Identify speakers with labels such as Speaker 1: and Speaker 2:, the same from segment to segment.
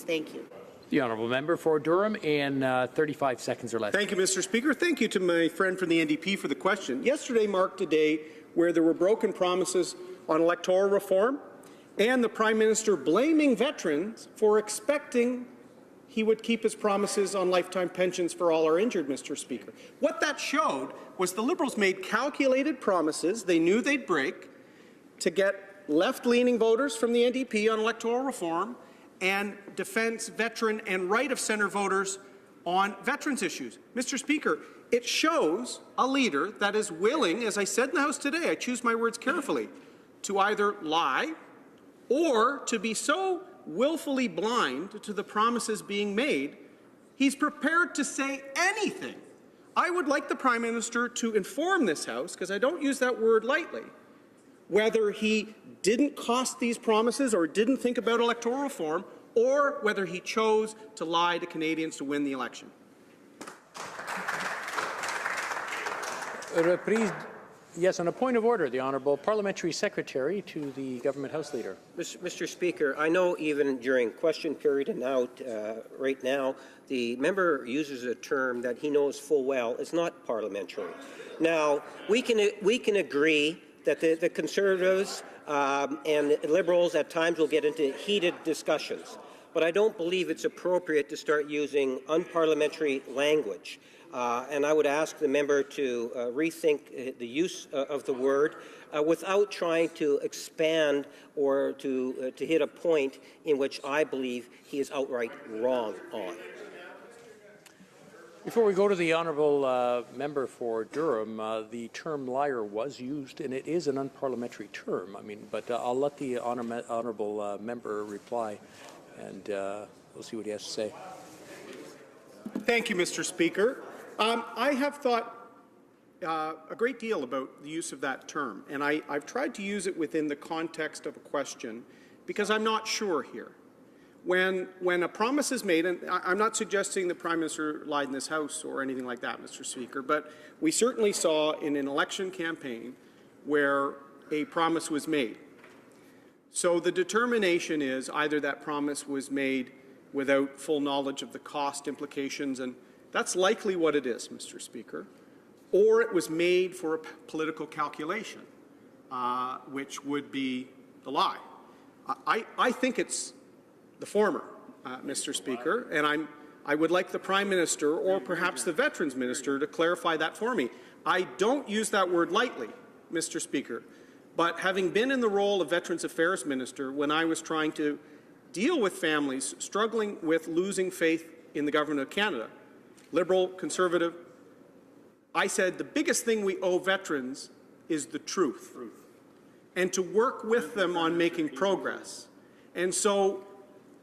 Speaker 1: Thank you.
Speaker 2: The honourable member for Durham in 35 seconds or less.
Speaker 3: Thank you, Mr. Speaker. Thank you to my friend from the NDP for the question. Yesterday marked a day where there were broken promises on electoral reform and the Prime Minister blaming veterans for expecting he would keep his promises on lifetime pensions for all our injured, Mr. Speaker. What that showed was the Liberals made calculated promises they knew they'd break to get left-leaning voters from the NDP on electoral reform and defense, veteran and right-of-centre voters on veterans issues. Mr. Speaker, it shows a leader that is willing, as I said in the House today, I choose my words carefully, to either lie or to be so willfully blind to the promises being made, he's prepared to say anything. I would like the Prime Minister to inform this House, because I don't use that word lightly, whether he didn't cost these promises or didn't think about electoral reform, or whether he chose to lie to Canadians to win the election.
Speaker 2: Yes, on a point of order, the Honourable Parliamentary Secretary to the Government House Leader.
Speaker 4: Mr. Speaker, I know even during question period and out right now, the member uses a term that he knows full well is not parliamentary. Now, we can agree that the Conservatives and the Liberals at times will get into heated discussions, but I don't believe it's appropriate to start using unparliamentary language. And I would ask the member to rethink the use of the word without trying to expand or to hit a point in which I believe he is outright wrong on.
Speaker 2: Before we go to the honourable member for Durham, the term liar was used, and it is an unparliamentary term. I mean, but I'll let the honourable member reply, and we'll see what he has to say.
Speaker 3: Thank you, Mr. Speaker. I have thought a great deal about the use of that term, and I've tried to use it within the context of a question because I'm not sure here. When a promise is made, and I'm not suggesting the Prime Minister lied in this House or anything like that, Mr. Speaker, but we certainly saw in an election campaign where a promise was made. So the determination is either that promise was made without full knowledge of the cost implications, and that's likely what it is, Mr. Speaker, or it was made for a political calculation, which would be the lie. I think it's the former, Mr. Speaker, and I would like the Prime Minister or perhaps the Veterans Minister to clarify that for me. I don't use that word lightly, Mr. Speaker, but having been in the role of Veterans Affairs Minister when I was trying to deal with families struggling with losing faith in the Government of Canada, Liberal, Conservative, I said the biggest thing we owe veterans is the truth and to work with them on making progress. And so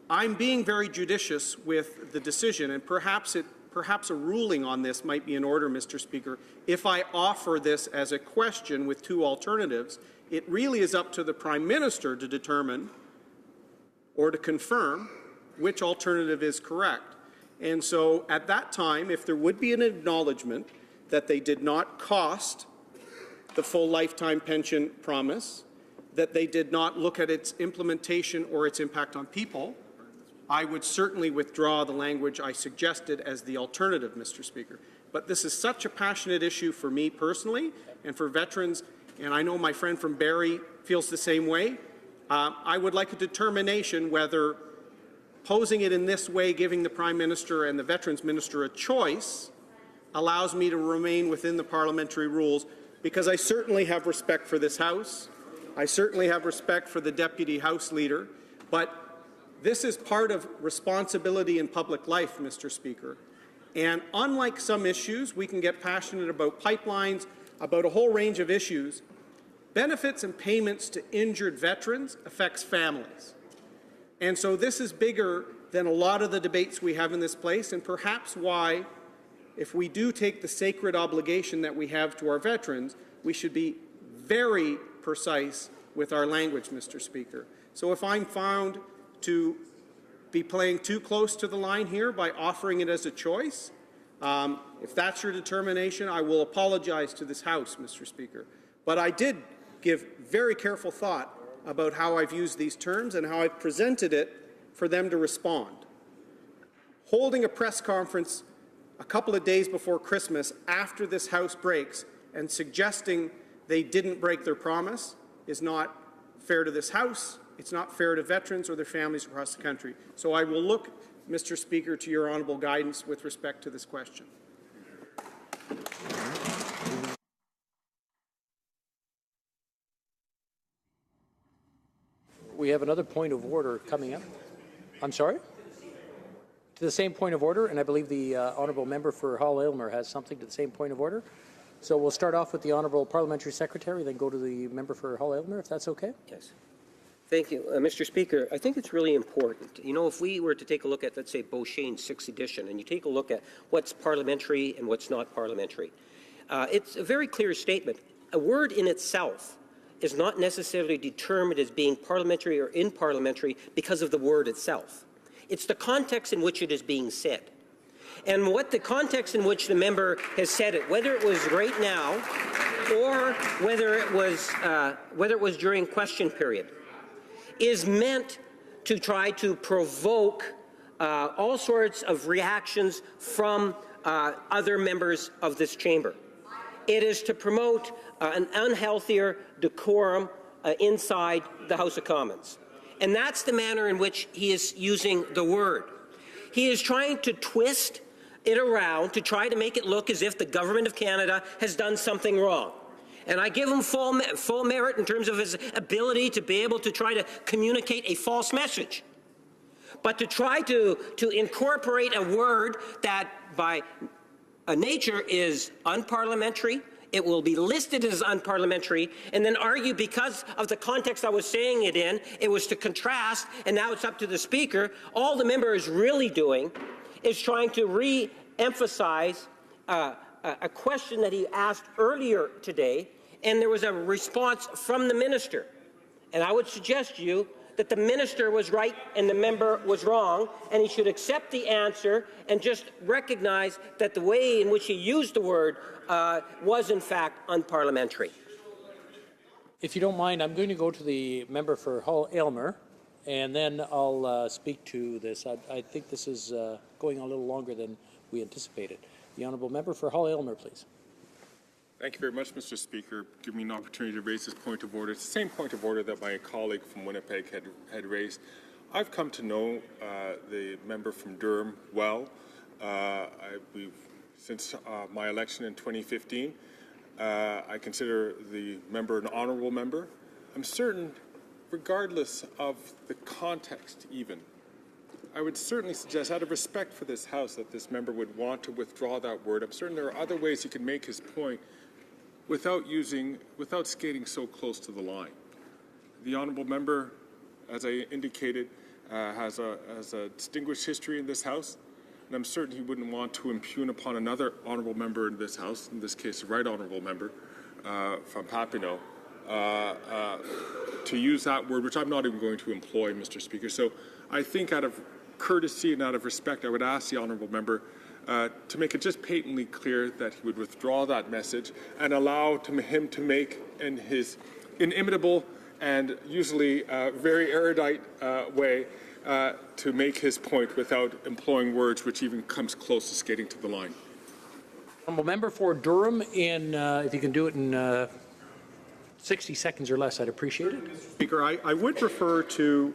Speaker 3: I'm being very judicious with the decision, and perhaps a ruling on this might be in order, Mr. Speaker. If I offer this as a question with two alternatives, it really is up to the Prime Minister to determine or to confirm which alternative is correct. And so at that time, if there would be an acknowledgement that they did not cost the full lifetime pension promise, that they did not look at its implementation or its impact on people, I would certainly withdraw the language I suggested as the alternative, Mr. Speaker. But this is such a passionate issue for me personally and for veterans, and I know my friend from Barrie feels the same way. I would like a determination whether posing it in this way, giving the Prime Minister and the Veterans Minister a choice, allows me to remain within the parliamentary rules, because I certainly have respect for this House. I certainly have respect for the Deputy House Leader, but this is part of responsibility in public life, Mr. Speaker. And unlike some issues, we can get passionate about pipelines, about a whole range of issues. Benefits and payments to injured veterans affects families. And so this is bigger than a lot of the debates we have in this place, and perhaps why, if we do take the sacred obligation that we have to our veterans, we should be very precise with our language, Mr. Speaker. So if I'm found to be playing too close to the line here by offering it as a choice, if that's your determination, I will apologize to this House, Mr. Speaker. But I did give very careful thought about how I've used these terms and how I've presented it for them to respond. holding a press conference a couple of days before Christmas after this House breaks and suggesting they didn't break their promise is not fair to this House. It's not fair to veterans or their families across the country. So I will look, Mr. Speaker, to your honourable guidance with respect to this question.
Speaker 2: We have another point of order coming up. I'm sorry? To the same point of order, and I believe the honourable member for Hull-Aylmer has something to the same point of order. So we'll start off with the honourable parliamentary secretary, then go to the member for Hull-Aylmer, if that's okay.
Speaker 4: Yes. Thank you. Mr. Speaker, I think it's really important. You know, if we were to take a look at, let's say, Beauchesne's 6th edition, and you take a look at what's parliamentary and what's not parliamentary, it's a very clear statement. A word in itself is not necessarily determined as being parliamentary or unparliamentary because of the word itself. It's the context in which it is being said. And what the context in which the member has said it, whether it was right now or whether it was during question period, is meant to try to provoke all sorts of reactions from other members of this chamber. It is to promote an unhealthier decorum inside the House of Commons. And that's the manner in which he is using the word. He is trying to twist it around to try to make it look as if the Government of Canada has done something wrong. And I give him full merit in terms of his ability to be able to try to communicate a false message. But to try to incorporate a word that by nature is unparliamentary, it will be listed as unparliamentary, and then argue because of the context I was saying it in, it was to contrast, and now it's up to the Speaker. All the member is really doing is trying to re-emphasize a question that he asked earlier today, and there was a response from the minister. And I would suggest to you that the minister was right and the member was wrong, and he should accept the answer and just recognize that the way in which he used the word was in fact unparliamentary.
Speaker 2: If you don't mind, I'm going to go to the member for Hull-Aylmer, and then I'll speak to this. I think this is going a little longer than we anticipated. The honourable member for Hull-Aylmer, please.
Speaker 1: Thank you very much, Mr. Speaker. Give me an opportunity to raise this point of order. It's the same point of order that my colleague from Winnipeg had raised. I've come to know the member from Durham well. Since my election in 2015, I consider the member an honourable member. I'm certain, regardless of the context even, I would certainly suggest, out of respect for this House, that this member would want to withdraw that word. I'm certain there are other ways he could make his point without skating so close to the line. The honourable member, as I indicated, has a distinguished history in this House, and I'm certain he wouldn't want to impugn upon another honourable member in this House, in this case, the right honourable member from Papineau, to use that word, which I'm not even going to employ, Mr. Speaker. So I think out of courtesy and out of respect, I would ask the honourable member to make it just patently clear that he would withdraw that message and allow him to make, in his inimitable and usually very erudite way, to make his point without employing words which even comes close to skating to the line.
Speaker 2: Honourable member for Durham, if you can do it in 60 seconds or less, I'd appreciate it.
Speaker 3: Speaker, I would refer to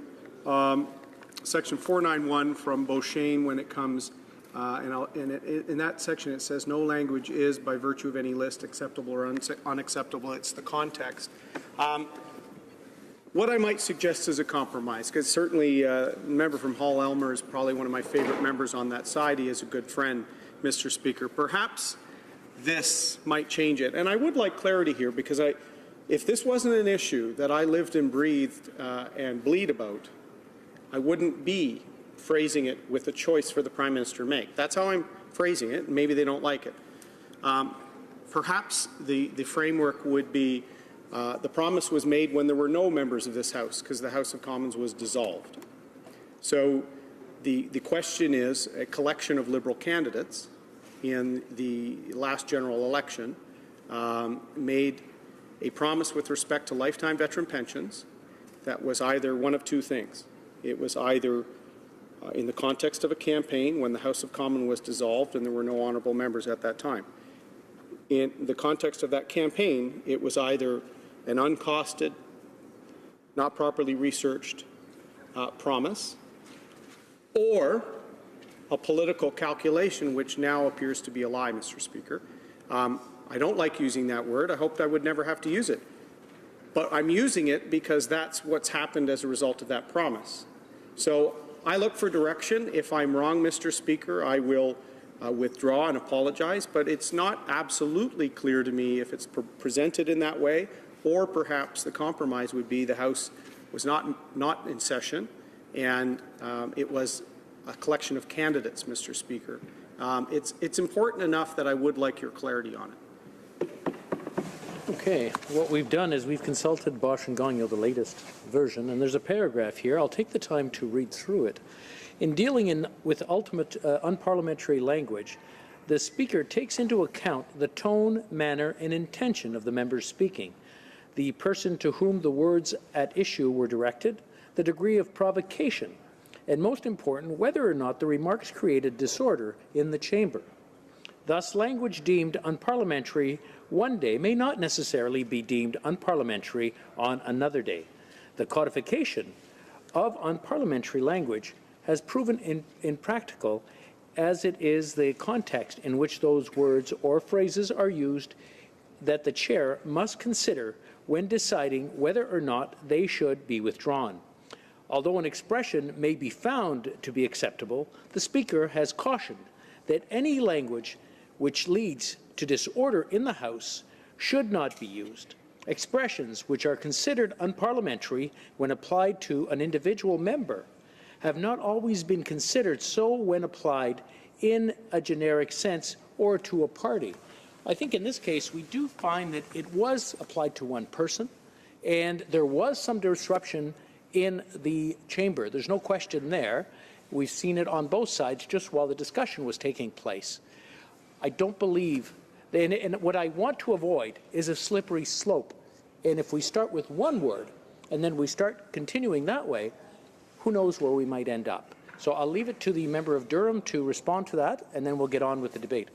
Speaker 3: Section 491 from Beauchesne when it comes, in that section it says no language is by virtue of any list acceptable or unacceptable. It's the context. What I might suggest is a compromise, because certainly the member from Hull-Aylmer is probably one of my favourite members on that side. He is a good friend, Mr. Speaker. Perhaps this might change it. And I would like clarity here, because if this wasn't an issue that I lived and breathed and bleed about, I wouldn't be phrasing it with a choice for the Prime Minister to make. That's how I'm phrasing it. Maybe they don't like it. Perhaps the framework would be the promise was made when there were no members of this House, because the House of Commons was dissolved. So the question is, a collection of Liberal candidates in the last general election made a promise with respect to lifetime veteran pensions that was either one of two things. It was either in the context of a campaign when the House of Commons was dissolved and there were no honourable members at that time. In the context of that campaign, it was either an uncosted, not properly researched promise, or a political calculation, which now appears to be a lie, Mr. Speaker. I don't like using that word. I hoped I would never have to use it. But I'm using it because that's what's happened as a result of that promise. So I look for direction. If I'm wrong, Mr. Speaker, I will withdraw and apologize. But it's not absolutely clear to me if it's presented in that way, or perhaps the compromise would be the House was not in session and it was a collection of candidates, Mr. Speaker. It's important enough that I would like your clarity on it.
Speaker 2: Okay, what we've done is we've consulted Bosch and Gagnon, the latest version, and there's a paragraph here. I'll take the time to read through it. In dealing with ultimate unparliamentary language, the Speaker takes into account the tone, manner, and intention of the members speaking, the person to whom the words at issue were directed, the degree of provocation, and most important, whether or not the remarks created disorder in the chamber. Thus, language deemed unparliamentary one day may not necessarily be deemed unparliamentary on another day. The codification of unparliamentary language has proven impractical, as it is the context in which those words or phrases are used that the chair must consider when deciding whether or not they should be withdrawn. Although an expression may be found to be acceptable, the Speaker has cautioned that any language which leads to disorder in the House should not be used. Expressions which are considered unparliamentary when applied to an individual member have not always been considered so when applied in a generic sense or to a party. I think in this case we do find that it was applied to one person and there was some disruption in the chamber. There's no question there. We've seen it on both sides just while the discussion was taking place. I don't believe, and what I want to avoid is a slippery slope. And if we start with one word and then we start continuing that way, who knows where we might end up. So I'll leave it to the member of Durham to respond to that, and then we'll get on with the debate.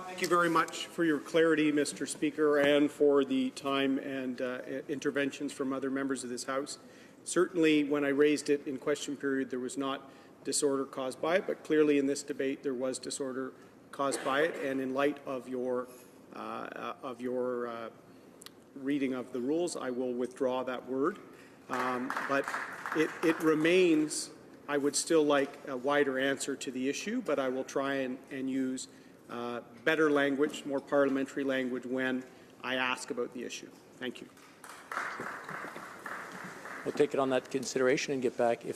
Speaker 3: Thank you very much for your clarity, Mr. Speaker, and for the time and interventions from other members of this House. Certainly, when I raised it in question period, there was not disorder caused by it, but clearly in this debate there was disorder caused by it, and in light of your reading of the rules, I will withdraw that word. But it remains, I would still like a wider answer to the issue, but I will try and use better language, more parliamentary language when I ask about the issue. Thank you.
Speaker 2: We'll take it on that consideration and get back.